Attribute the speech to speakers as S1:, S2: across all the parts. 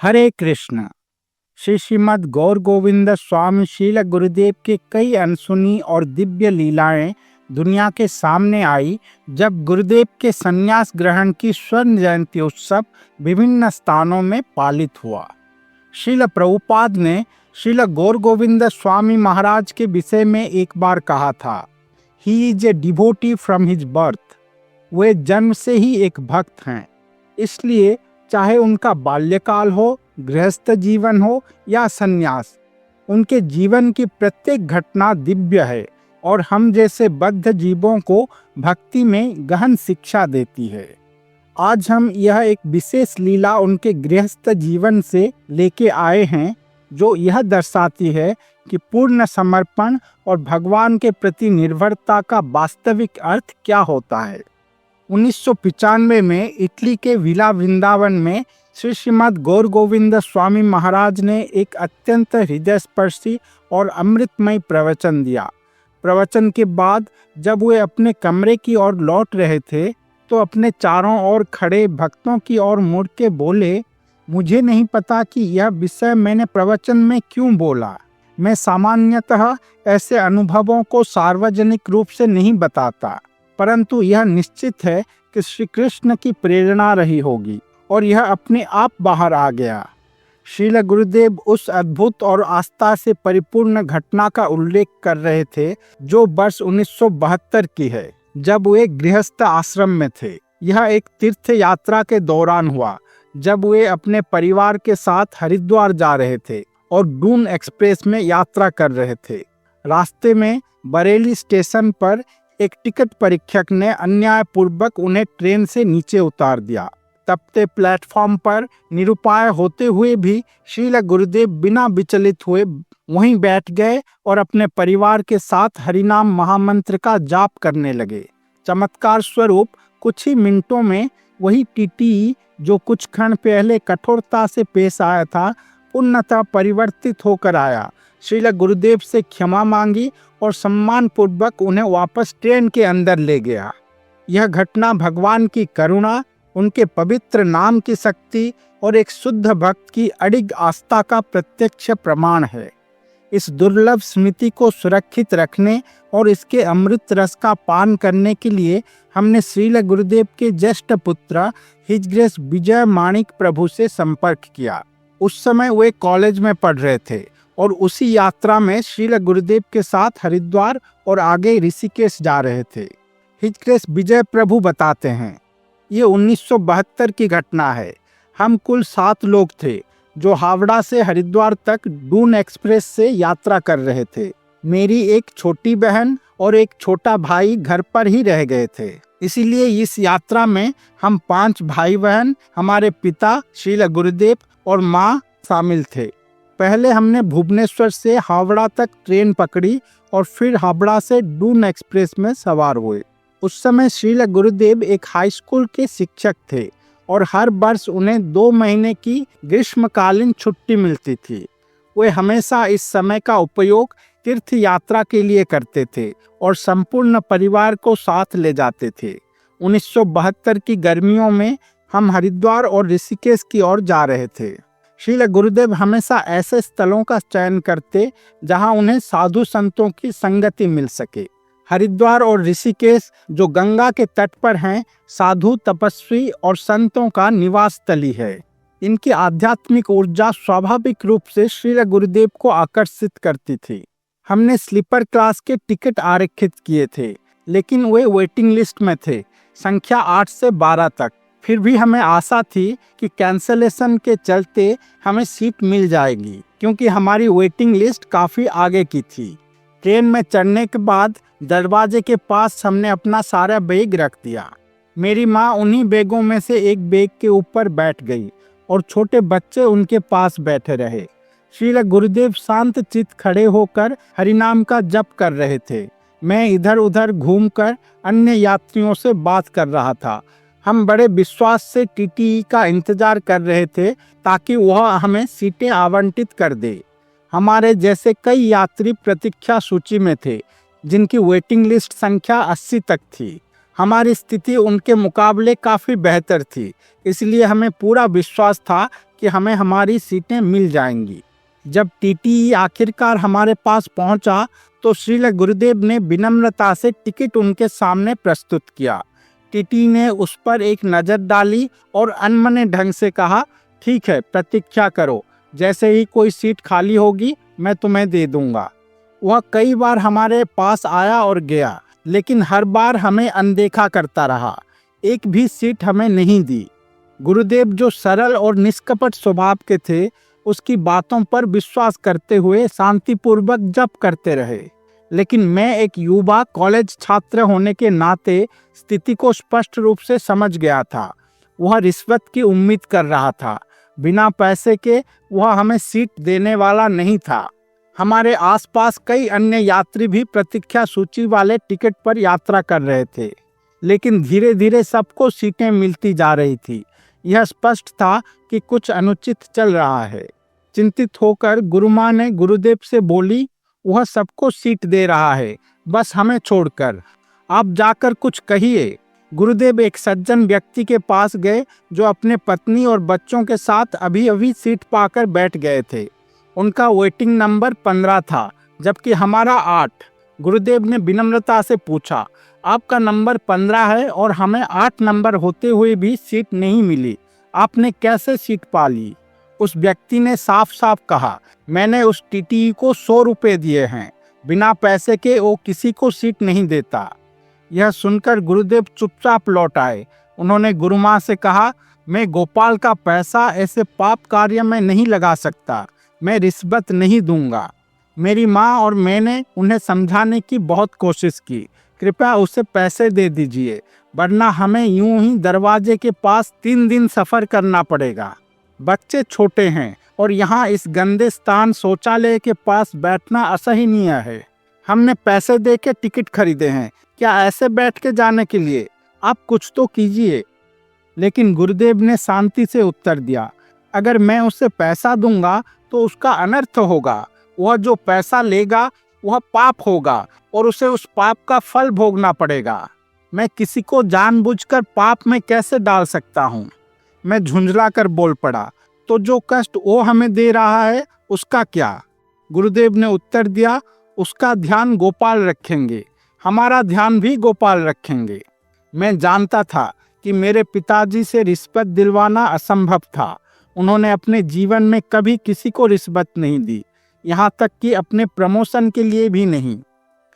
S1: हरे कृष्ण। श्री श्रीमद् गौर गोविंद स्वामी शील गुरुदेव के कई अनसुनी और दिव्य लीलाएं दुनिया के सामने आई जब गुरुदेव के संन्यास ग्रहण की स्वर्ण जयंती उत्सव विभिन्न स्थानों में पालित हुआ। श्रील प्रभुपाद ने श्रील गौर गोविंद स्वामी महाराज के विषय में एक बार कहा था, he is a devotee from his birth. वे जन्म से ही एक भक्त हैं, इसलिए चाहे उनका बाल्यकाल हो, गृहस्थ जीवन हो या संन्यास, उनके जीवन की प्रत्येक घटना दिव्य है और हम जैसे बद्ध जीवों को भक्ति में गहन शिक्षा देती है। आज हम यह एक विशेष लीला उनके गृहस्थ जीवन से लेके आए हैं, जो यह दर्शाती है कि पूर्ण समर्पण और भगवान के प्रति निर्भरता का वास्तविक अर्थ क्या होता है। 1995 में इटली के विला वृंदावन में श्री श्रीमद् गौर गोविंद स्वामी महाराज ने एक अत्यंत हृदयस्पर्शी और अमृतमय प्रवचन दिया। प्रवचन के बाद जब वे अपने कमरे की ओर लौट रहे थे तो अपने चारों ओर खड़े भक्तों की ओर मुड़ के बोले, मुझे नहीं पता कि यह विषय मैंने प्रवचन में क्यों बोला। मैं सामान्यतः ऐसे अनुभवों को सार्वजनिक रूप से नहीं बताता, परंतु यह निश्चित है कि श्री कृष्ण की प्रेरणा रही होगी और यह अपने आप बाहर आ गया। श्रील गुरुदेव उस अद्भुत और आस्था से परिपूर्ण घटना का उल्लेख कर रहे थे जो वर्ष 1972 की है, जब वे गृहस्थ आश्रम में थे। यह एक तीर्थ यात्रा के दौरान हुआ, जब वे अपने परिवार के साथ हरिद्वार जा रहे थे और दून एक्सप्रेस में यात्रा कर रहे थे। रास्ते में बरेली स्टेशन पर एक टिकट परीक्षक ने अन्यायपूर्वक उन्हें ट्रेन से नीचे उतार दिया। तपते प्लेटफॉर्म पर निरुपाय होते हुए भी श्रील गुरुदेव बिना विचलित हुए वहीं बैठ गए और अपने परिवार के साथ हरिनाम महामंत्र का जाप करने लगे। चमत्कार स्वरूप कुछ ही मिनटों में वही टीटी जो कुछ क्षण पहले कठोरता से पेश आया था, पूर्णतः परिवर्तित होकर आया। श्रील गुरुदेव से क्षमा मांगी और सम्मान पूर्वक उन्हें वापस ट्रेन के अंदर ले गया। यह घटना भगवान की करुणा, उनके पवित्र नाम की शक्ति और एक शुद्ध भक्त की अडिग आस्था का प्रत्यक्ष प्रमाण है। इस दुर्लभ स्मृति को सुरक्षित रखने और इसके अमृत रस का पान करने के लिए हमने श्रील गुरुदेव के ज्येष्ठ पुत्र हिज ग्रेस विजय माणिक प्रभु से संपर्क किया। उस समय वे कॉलेज में पढ़ रहे थे और उसी यात्रा में श्रील गुरुदेव के साथ हरिद्वार और आगे ऋषिकेश जा रहे थे। हिज ग्रेस विजय प्रभु बताते हैं, ये 1972 की घटना है। हम कुल 7 लोग थे जो हावड़ा से हरिद्वार तक दून एक्सप्रेस से यात्रा कर रहे थे। मेरी एक छोटी बहन और एक छोटा भाई घर पर ही रह गए थे, इसीलिए इस यात्रा में हम 5 भाई बहन, हमारे पिता श्रील गुरुदेव और माँ शामिल थे। पहले हमने भुवनेश्वर से हावड़ा तक ट्रेन पकड़ी और फिर हावड़ा से दून एक्सप्रेस में सवार हुए। उस समय श्रील गुरुदेव एक हाई स्कूल के शिक्षक थे और हर वर्ष उन्हें 2 महीने की ग्रीष्मकालीन छुट्टी मिलती थी। वे हमेशा इस समय का उपयोग तीर्थ यात्रा के लिए करते थे और संपूर्ण परिवार को साथ ले जाते थे। 1972 की गर्मियों में हम हरिद्वार और ऋषिकेश की ओर जा रहे थे। श्रील गुरुदेव हमेशा ऐसे स्थलों का चयन करते जहां उन्हें साधु संतों की संगति मिल सके। हरिद्वार और ऋषिकेश जो गंगा के तट पर हैं, साधु, तपस्वी और संतों का निवास स्थली है। इनकी आध्यात्मिक ऊर्जा स्वाभाविक रूप से श्रील गुरुदेव को आकर्षित करती थी। हमने स्लीपर क्लास के टिकट आरक्षित किए थे, लेकिन वे वेटिंग लिस्ट में थे, संख्या 8 से 12 तक। फिर भी हमें आशा थी कि कैंसलेशन के चलते हमें सीट मिल जाएगी, क्योंकि हमारी वेटिंग लिस्ट काफ़ी आगे की थी। ट्रेन में चढ़ने के बाद दरवाजे के पास हमने अपना सारा बैग रख दिया। मेरी माँ उन्हीं बैगों में से एक बैग के ऊपर बैठ गई और छोटे बच्चे उनके पास बैठे रहे। श्रील गुरुदेव शांत चित्त खड़े होकर हरिनाम का जप कर रहे थे। मैं इधर उधर घूमकर अन्य यात्रियों से बात कर रहा था। हम बड़े विश्वास से टीटी का इंतजार कर रहे थे ताकि वह हमें सीटें आवंटित कर दे। हमारे जैसे कई यात्री प्रतीक्षा सूची में थे जिनकी वेटिंग लिस्ट संख्या 80 तक थी। हमारी स्थिति उनके मुकाबले काफ़ी बेहतर थी, इसलिए हमें पूरा विश्वास था कि हमें हमारी सीटें मिल जाएंगी। जब टीटीई आखिरकार हमारे पास पहुंचा तो श्रील गुरुदेव ने विनम्रता से टिकट उनके सामने प्रस्तुत किया। टीटी ने उस पर एक नज़र डाली और अनमने ढंग से कहा, ठीक है, प्रतीक्षा करो, जैसे ही कोई सीट खाली होगी मैं तुम्हें दे दूंगा। वह कई बार हमारे पास आया और गया, लेकिन हर बार हमें अनदेखा करता रहा, एक भी सीट हमें नहीं दी। गुरुदेव जो सरल और निष्कपट स्वभाव के थे, उसकी बातों पर विश्वास करते हुए शांतिपूर्वक जप करते रहे। लेकिन मैं एक युवा कॉलेज छात्र होने के नाते स्थिति को स्पष्ट रूप से समझ गया था। वह रिश्वत की उम्मीद कर रहा था। बिना पैसे के वह हमें सीट देने वाला नहीं था। हमारे आसपास कई अन्य यात्री भी प्रतीक्षा सूची वाले टिकट पर यात्रा कर रहे थे, लेकिन धीरे धीरे सबको सीटें मिलती जा रही थी। यह स्पष्ट था कि कुछ अनुचित चल रहा है। चिंतित होकर गुरुमाँ ने गुरुदेव से बोली, वह सबको सीट दे रहा है, बस हमें छोड़कर। आप जाकर कुछ कहिए। गुरुदेव एक सज्जन व्यक्ति के पास गए जो अपने पत्नी और बच्चों के साथ अभी अभी सीट पाकर बैठ गए थे। उनका वेटिंग नंबर 15 था, जबकि हमारा 8। गुरुदेव ने विनम्रता से पूछा, आपका नंबर 15 है और हमें 8 नंबर होते हुए भी सीट नहीं मिली, आपने कैसे सीट पा ली? उस व्यक्ति ने साफ साफ कहा, मैंने उस टीटी को 100 रुपये दिए हैं, बिना पैसे के वो किसी को सीट नहीं देता। यह सुनकर गुरुदेव चुपचाप लौट आए। उन्होंने गुरुमाँ से कहा, मैं गोपाल का पैसा ऐसे पाप कार्य में नहीं लगा सकता, मैं रिश्वत नहीं दूंगा। मेरी माँ और मैंने उन्हें समझाने की बहुत कोशिश की, कृपया उसे पैसे दे दीजिए, वरना हमें यूं ही दरवाजे के पास 3 दिन सफ़र करना पड़ेगा। बच्चे छोटे हैं और यहाँ इस गंदे स्थान शौचालय के पास बैठना असहनीय है। हमने पैसे दे के टिकट खरीदे हैं, क्या ऐसे बैठ के जाने के लिए? आप कुछ तो कीजिए। लेकिन गुरुदेव ने शांति से उत्तर दिया, अगर मैं उसे पैसा दूंगा तो उसका अनर्थ होगा। वह जो पैसा लेगा वह पाप होगा और उसे उस पाप का फल भोगना पड़ेगा। मैं किसी को जानबूझकर पाप में कैसे डाल सकता हूँ? मैं झुंझला कर बोल पड़ा, तो जो कष्ट वो हमें दे रहा है उसका क्या? गुरुदेव ने उत्तर दिया, उसका ध्यान गोपाल रखेंगे, हमारा ध्यान भी गोपाल रखेंगे। मैं जानता था कि मेरे पिताजी से रिश्वत दिलवाना असंभव था। उन्होंने अपने जीवन में कभी किसी को रिश्वत नहीं दी, यहाँ तक कि अपने प्रमोशन के लिए भी नहीं।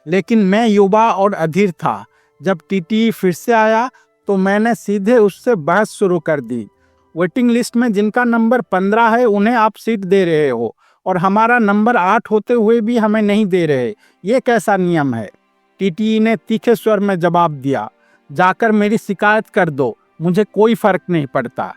S1: लेकिन मैं युवा और अधीर था। जब टीटी फिर से आया तो मैंने सीधे उससे बहस शुरू कर दी। वेटिंग लिस्ट में जिनका नंबर 15 है उन्हें आप सीट दे रहे हो और हमारा नंबर 8 होते हुए भी हमें नहीं दे रहे, ये कैसा नियम है? टीटी ने तीखे स्वर में जवाब दिया, जाकर मेरी शिकायत कर दो, मुझे कोई फर्क नहीं पड़ता।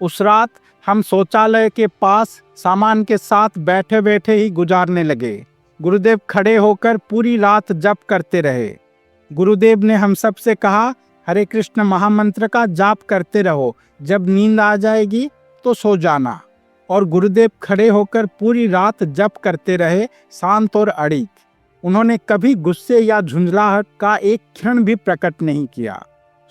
S1: उस रात हम शौचालय के पास सामान के साथ बैठे बैठे ही गुजारने लगे। गुरुदेव खड़े होकर पूरी रात जप करते रहे। गुरुदेव ने हम सब से कहा, हरे कृष्ण महामंत्र का जाप करते रहो, जब नींद आ जाएगी तो सो जाना। और गुरुदेव खड़े होकर पूरी रात जप करते रहे, शांत और अड़िग। उन्होंने कभी गुस्से या झुंझलाहट का एक क्षण भी प्रकट नहीं किया।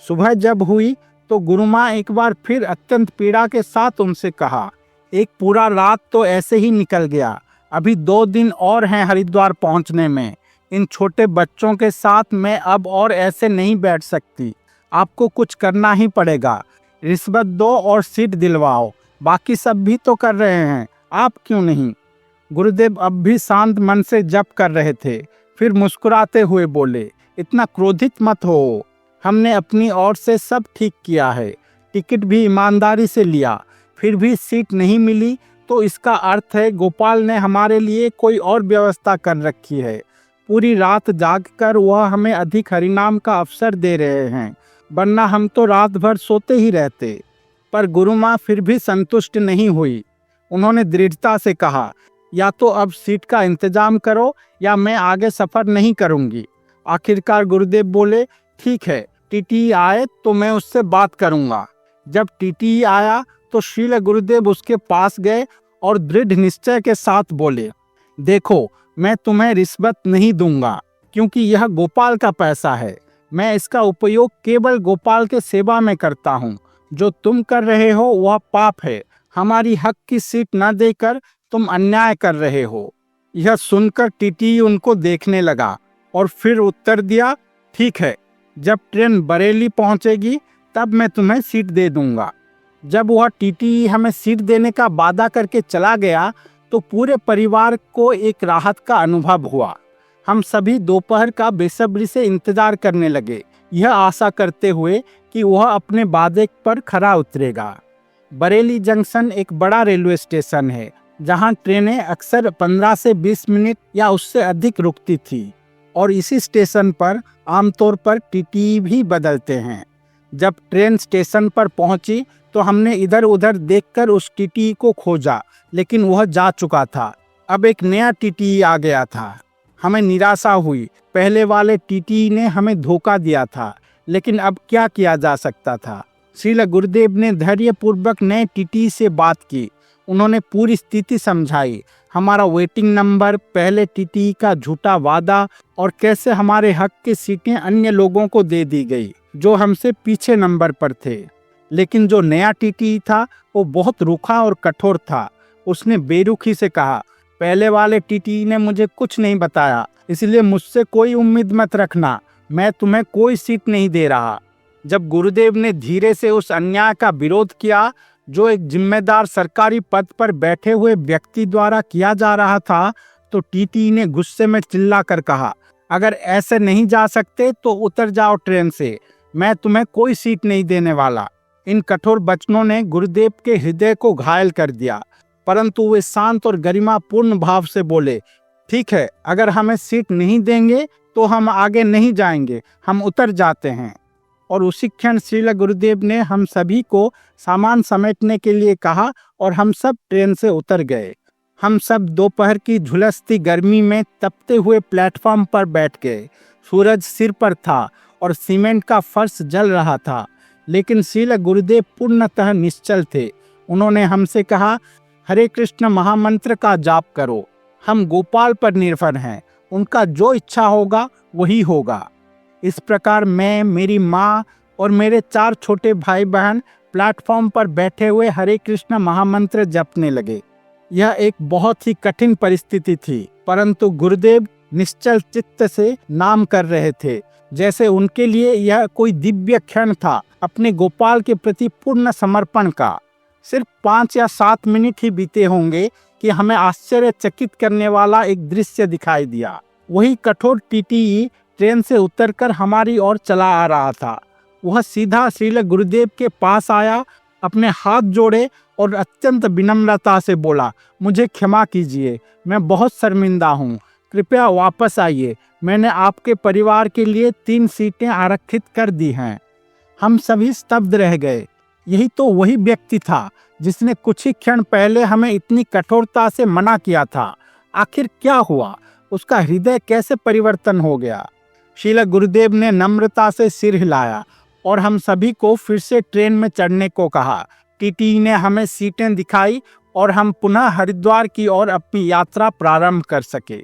S1: सुबह जब हुई तो गुरुमाँ एक बार फिर अत्यंत पीड़ा के साथ उनसे कहा, एक पूरा रात तो ऐसे ही निकल गया, अभी 2 दिन और हैं हरिद्वार पहुंचने में। इन छोटे बच्चों के साथ मैं अब और ऐसे नहीं बैठ सकती, आपको कुछ करना ही पड़ेगा। रिश्वत दो और सीट दिलवाओ, बाकी सब भी तो कर रहे हैं, आप क्यों नहीं? गुरुदेव अब भी शांत मन से जप कर रहे थे। फिर मुस्कुराते हुए बोले, इतना क्रोधित मत हो, हमने अपनी ओर से सब ठीक किया है, टिकट भी ईमानदारी से लिया, फिर भी सीट नहीं मिली तो इसका अर्थ है गोपाल ने हमारे लिए कोई और व्यवस्था कर रखी है। पूरी रात जागकर वह हमें अधिक हरिनाम का अवसर दे रहे हैं, वरना हम तो रात भर सोते ही रहते। पर गुरुमाँ फिर भी संतुष्ट नहीं हुई। उन्होंने दृढ़ता से कहा, या तो अब सीट का इंतजाम करो या मैं आगे सफ़र नहीं करूंगी। आखिरकार गुरुदेव बोले, ठीक है, टीटी आए तो मैं उससे बात करूंगा। जब टीटी आया तो श्रील गुरुदेव उसके पास गए और दृढ़ निश्चय के साथ बोले, देखो, मैं तुम्हें रिश्वत नहीं दूंगा, क्योंकि यह गोपाल का पैसा है। मैं इसका उपयोग केवल गोपाल के सेवा में करता हूँ। जो तुम कर रहे हो वह पाप है, हमारी हक की सीट न देकर तुम अन्याय कर रहे हो। यह सुनकर टीटी उनको देखने लगा और फिर उत्तर दिया, ठीक है, जब ट्रेन बरेली पहुंचेगी तब मैं तुम्हें सीट दे दूंगा। जब वह टीटी हमें सीट देने का वादा करके चला गया तो पूरे परिवार को एक राहत का अनुभव हुआ। हम सभी दोपहर का बेसब्री से इंतजार करने लगे, यह आशा करते हुए कि वह अपने वादे पर खरा उतरेगा। बरेली जंक्शन एक बड़ा रेलवे स्टेशन है जहां ट्रेनें अक्सर 15 से 20 मिनट या उससे अधिक रुकती थी और इसी स्टेशन पर आमतौर पर टीटी भी बदलते हैं। जब ट्रेन स्टेशन पर पहुंची तो हमने इधर उधर देखकर उस टीटी को खोजा, लेकिन वह जा चुका था। अब एक नया टीटी आ गया था। हमें निराशा हुई। पहले वाले टीटी ने हमें धोखा दिया था, लेकिन अब क्या किया जा सकता था। श्रील गुरुदेव ने धैर्यपूर्वक नए टीटी से बात की। उन्होंने पूरी स्थिति समझाई, हमारा वेटिंग नंबर, पहले टीटी का झूठा वादा और कैसे हमारे हक की सीटें अन्य लोगों को दे दी गई जो हमसे पीछे नंबर पर थे। लेकिन जो नया टीटी था वो बहुत रूखा और कठोर था। उसने बेरुखी से कहा, पहले वाले टीटी ने मुझे कुछ नहीं बताया, इसलिए मुझसे कोई उम्मीद मत रखना। मैं तुम्हें कोई सीट नहीं दे रहा। जब गुरुदेव ने धीरे से उस अन्याय का विरोध किया जो एक जिम्मेदार सरकारी पद पर बैठे हुए व्यक्ति द्वारा किया जा रहा था, तो टीटी ने गुस्से में चिल्लाकर कहा, अगर ऐसे नहीं जा सकते तो उतर जाओ ट्रेन से, मैं तुम्हें कोई सीट नहीं देने वाला। इन कठोर वचनों ने गुरुदेव के हृदय को घायल कर दिया, परंतु वे शांत और गरिमापूर्ण भाव से बोले, ठीक है, अगर हमें सीट नहीं देंगे तो हम आगे नहीं जाएंगे, हम उतर जाते हैं। और उसी क्षण श्रील गुरुदेव ने हम सभी को सामान समेटने के लिए कहा और हम सब ट्रेन से उतर गए। हम सब दोपहर की झुलसती गर्मी में तपते हुए प्लेटफॉर्म पर बैठ गए। सूरज सिर पर था और सीमेंट का फर्श जल रहा था, लेकिन श्रील गुरुदेव पूर्णतः निश्चल थे। उन्होंने हमसे कहा, हरे कृष्ण महामंत्र का जाप करो, हम गोपाल पर निर्भर हैं, उनका जो इच्छा होगा वही होगा। इस प्रकार मैं, मेरी माँ और मेरे 4 छोटे भाई बहन प्लेटफॉर्म पर बैठे हुए हरे कृष्ण महामंत्र जपने लगे। यह एक बहुत ही कठिन परिस्थिति थी, परंतु गुरुदेव निश्चल चित्त से नाम कर रहे थे, जैसे उनके लिए यह कोई दिव्य क्षण था अपने गोपाल के प्रति पूर्ण समर्पण का। सिर्फ 5 या 7 मिनट ही बीते होंगे कि हमें आश्चर्यचकित करने वाला एक दृश्य दिखाई दिया। वही कठोर टीटी ट्रेन से उतरकर हमारी ओर चला आ रहा था। वह सीधा श्रील गुरुदेव के पास आया, अपने हाथ जोड़े और अत्यंत विनम्रता से बोला, मुझे क्षमा कीजिए, मैं बहुत शर्मिंदा हूँ, कृपया वापस आइए, मैंने आपके परिवार के लिए 3 सीटें आरक्षित कर दी हैं। हम सभी स्तब्ध रह गए। यही तो वही व्यक्ति था जिसने कुछ ही क्षण पहले हमें इतनी कठोरता से मना किया था। आखिर क्या हुआ? उसका हृदय कैसे परिवर्तन हो गया? श्रील गुरुदेव ने नम्रता से सिर हिलाया और हम सभी को फिर से ट्रेन में चढ़ने को कहा। टीटी ने हमें सीटें दिखाई और हम पुनः हरिद्वार की ओर अपनी यात्रा प्रारंभ कर सके।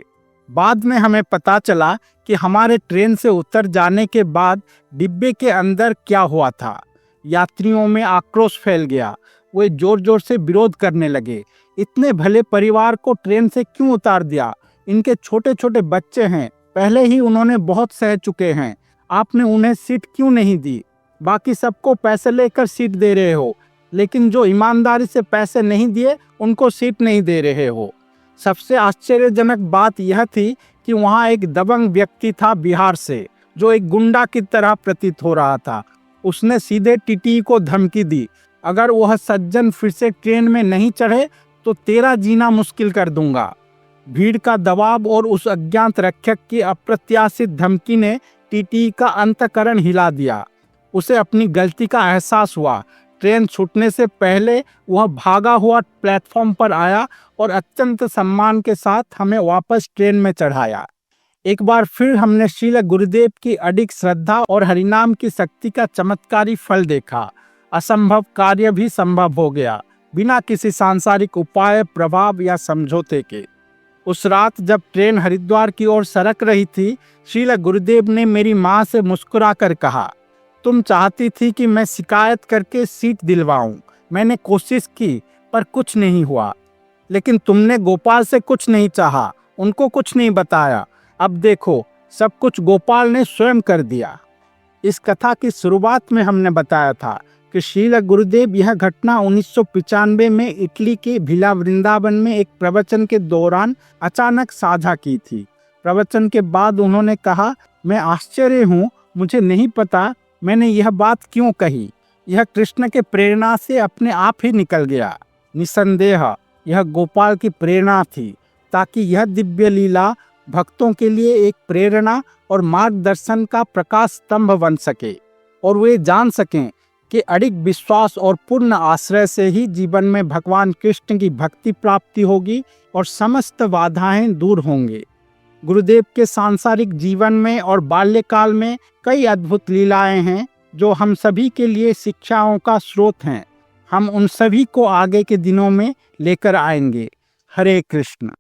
S1: बाद में हमें पता चला कि हमारे ट्रेन से उतर जाने के बाद डिब्बे के अंदर क्या हुआ था। यात्रियों में आक्रोश फैल गया। वे जोर जोर से विरोध करने लगे, इतने भले परिवार को ट्रेन से क्यों उतार दिया? इनके छोटे छोटे बच्चे हैं, पहले ही उन्होंने बहुत सह चुके हैं, आपने उन्हें सीट क्यों नहीं दी? बाकी सबको पैसे लेकर सीट दे रहे हो, लेकिन जो ईमानदारी से पैसे नहीं दिए उनको सीट नहीं दे रहे हो। सबसे आश्चर्यजनक बात यह थी कि वहाँ एक दबंग व्यक्ति था बिहार से, जो एक गुंडा की तरह प्रतीत हो रहा था। उसने सीधे टीटी को धमकी दी, अगर वह सज्जन फिर से ट्रेन में नहीं चढ़े तो तेरा जीना मुश्किल कर दूंगा। भीड़ का दबाव और उस अज्ञात रक्षक की अप्रत्याशित धमकी ने टीटी का अंतःकरण हिला दिया। उसे अपनी गलती का एहसास हुआ। ट्रेन छूटने से पहले वह भागा हुआ प्लेटफॉर्म पर आया और अत्यंत सम्मान के साथ हमें वापस ट्रेन में चढ़ाया। एक बार फिर हमने श्रील गुरुदेव की अडिग श्रद्धा और हरिनाम की शक्ति का चमत्कारी फल देखा। असंभव कार्य भी संभव हो गया, बिना किसी सांसारिक उपाय, प्रभाव या समझौते के। उस रात जब ट्रेन हरिद्वार की ओर सरक रही थी, श्रील गुरुदेव ने मेरी माँ से मुस्कुराकर कहा, तुम चाहती थी कि मैं शिकायत करके सीट दिलवाऊं। मैंने कोशिश की, पर कुछ नहीं हुआ। लेकिन तुमने गोपाल से कुछ नहीं चाहा, उनको कुछ नहीं बताया। अब देखो, सब कुछ गोपाल ने स्वयं कर दिया। इस कथा की शुरुआत में हमने बताया था कि श्रील गुरुदेव यह घटना 1995 में इटली के भिला वृंदावन में एक प्रवचन के दौरान अचानक साझा की थी। प्रवचन के बाद उन्होंने कहा, मैं आश्चर्य हूँ, मुझे नहीं पता मैंने यह बात क्यों कही। यह कृष्ण के प्रेरणा से अपने आप ही निकल गया। निसंदेह यह गोपाल की प्रेरणा थी, ताकि यह दिव्य लीला भक्तों के लिए एक प्रेरणा और मार्गदर्शन का प्रकाश स्तंभ बन सके और वे जान सकें कि अडिग विश्वास और पूर्ण आश्रय से ही जीवन में भगवान कृष्ण की भक्ति प्राप्ति होगी और समस्त बाधाएं दूर होंगे। गुरुदेव के सांसारिक जीवन में और बाल्यकाल में कई अद्भुत लीलाएं हैं जो हम सभी के लिए शिक्षाओं का स्रोत हैं। हम उन सभी को आगे के दिनों में लेकर आएंगे। हरे कृष्ण।